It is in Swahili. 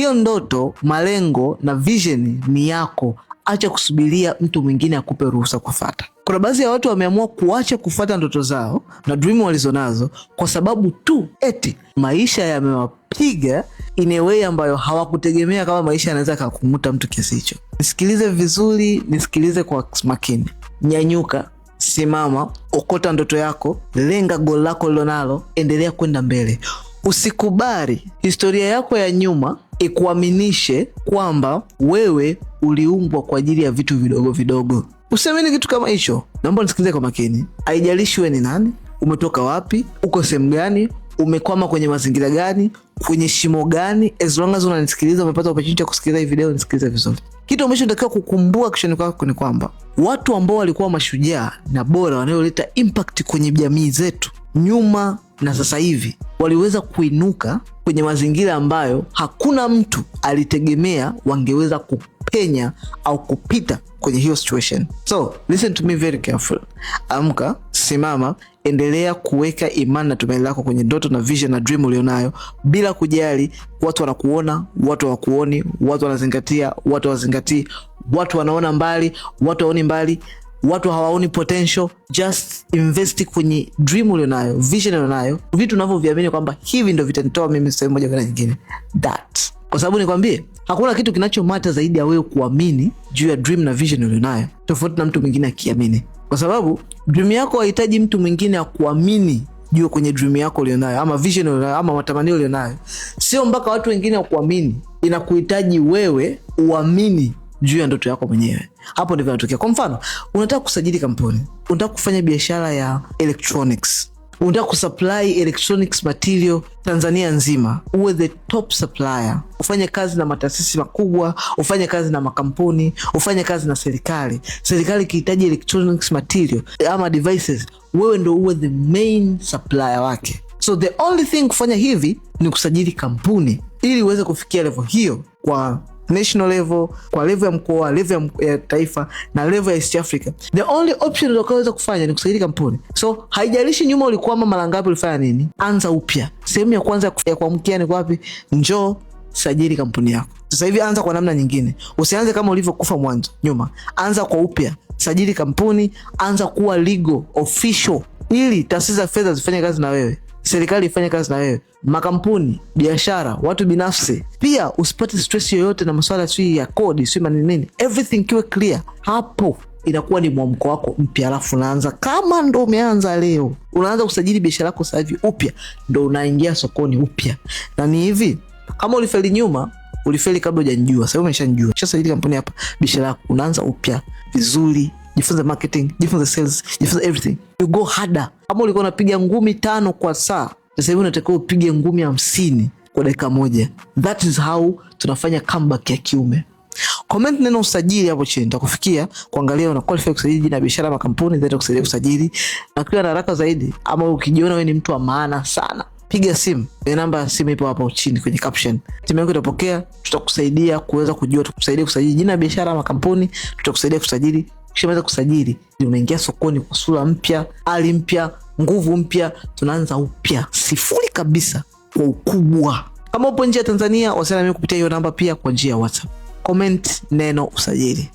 Hiyo ndoto, malengo na vision ni yako. Acha kusubiria mtu mwingine akupe ruhusa kufuata. Kuna baadhi ya watu wameamua kuacha kufuata ndoto zao na dream walizonazo kwa sababu tu eti maisha yamewapiga in a way ambayo hawakutegemea kama maisha yanaweza kukumuta mtu kiasi hicho. Nisikilize vizuri, nisikilize kwa makini. Nyanyuka, simama, okota ndoto yako, lenga goal lako lilonalo, endelea kwenda mbele. Usikubali historia yako ya nyuma ikuaminishe kwamba wewe uliumbwa kwa ajili ya vitu vidogo vidogo. Usiamini kitu kama hicho. Naomba nisikilize kwa makini. Haijalishi wewe ni nani, umetoka wapi, uko sehemu gani, umekwama kwenye mazingira gani, kwenye shimo gani, as long as unanisikiliza, umepata opportunity ya kusikiliza hii video, nisikilize vizuri. Kitu ambacho natakiwa kukumbuka kishoni kwako ni kwamba watu ambao walikuwa mashujaa na bora wanaoleta impact kwenye jamii zetu nyuma na sasa hivi waliweza kuinuka kwenye mazingira ambayo hakuna mtu alitegemea wangeweza kupenya au kupita kwenye hiyo situation. So, listen to me very careful. Amka, simama, endelea kuweka imani na tumaini lako kwenye ndoto na vision na dream ulionayo bila kujali watu wanakuona, watu hawakuoni, watu wanazingatia, watu hawazingatii, watu wanaona mbali, watu hawaoni mbali, watu hawaoni potential. Just invest kwenye dream ulionayo, vision ulionayo, vitu unavyoviamini kwamba hivi ndio vitanitoa mimi sehemu moja kwenda nyingine. Kwa sababu nikwambie, hakuna kitu kinachomata zaidi ya wewe kuamini juu ya dream na vision ulionayo tofauti na mtu mwingine akiamini. Kwa sababu dream yako haihitaji mtu mwingine akuamini juu kwenye dream yako ulionayo ama vision ulionayo ama matamanio ulionayo. Sio mpaka watu wengine wakuamini, inakuhitaji wewe uamini juu ya ndoto yako mwenyewe. Hapo ndivyo inatokea. Kwa mfano, unataka kusajili kampuni, unataka kufanya biashara ya electronics, unataka kusupply electronics material Tanzania nzima, uwe the top supplier, ufanye kazi na mataasisi makubwa, ufanye kazi na makampuni, ufanye kazi na serikali. Serikali ikihitaji electronics material ama devices, wewe ndio uwe the main supplier wake. So the only thing kufanya hivi ni kusajili kampuni ili uweze kufikia level hiyo kwa national level, kwa level ya mkoa, level ya taifa na level ya East Africa. The only option unaweza kufanya ni kusajili kampuni. So haijalishi nyuma ulikuwa mara ngapi, ulifanya nini, anza upya. Sehemu ya kwanza ya kuamkia ni wapi? Njoo sajili kampuni yako. Sasa hivi anza kwa namna nyingine. Usianze kama ulivyokufa mwanzo nyuma. Anza kwa upya. Sajili kampuni, anza kuwa legal official ili taasisi za fedha zifanye kazi na wewe. Serikali ifanye kazi na wewe, makampuni, biashara, watu binafsi. Pia usipate stress yoyote na masuala ya kodi, sio nini. Everything kiwe clear. Hapo inakuwa ni mwamko wako mpya, alafu unaanza kama ndo umeanza leo. Unaanza kusajili biashara yako sasa hivi upya, ndo unaingia sokoni upya. Na ni hivi, kama ulifeli nyuma, ulifeli kabla hujanijua, sasa umeshanijua. Sasa sajili kampuni hapa, biashara yako unaanza upya vizuri. Jifunze marketing, jifunze sales, jifunze everything. You go harder. Kama ulikuwa unapiga ngumi 5 kwa saa, sasa hivi unatakiwa upige ngumi 50 kwa dakika moja. That is how tunafanya comeback ya kiume. Comment neno usajili hapo chini, nitakufikia kuangalia una qualify kusajili jina biashara ama kampuni, ndio kusaidia kusajili. Na kwa haraka zaidi, ama ukijiona wewe ni mtu wa maana sana, piga simu. Namba ya simu ipo hapo chini kwenye caption. Timu yangu itapokea, tutakusaidia kuweza kujua, tukusaidia kusajili jina biashara ama kampuni, tutakusaidia kusajili. Ukishamaliza kusajili, unaingia sokoni kwa sura mpya, hali mpya, nguvu mpya, tunaanza upya, sifuri kabisa kwa ukubwa. Kama upo nje ya Tanzania, wasiliana nami kupitia hiyo namba, pia kwa njia ya WhatsApp. Comment neno usajili.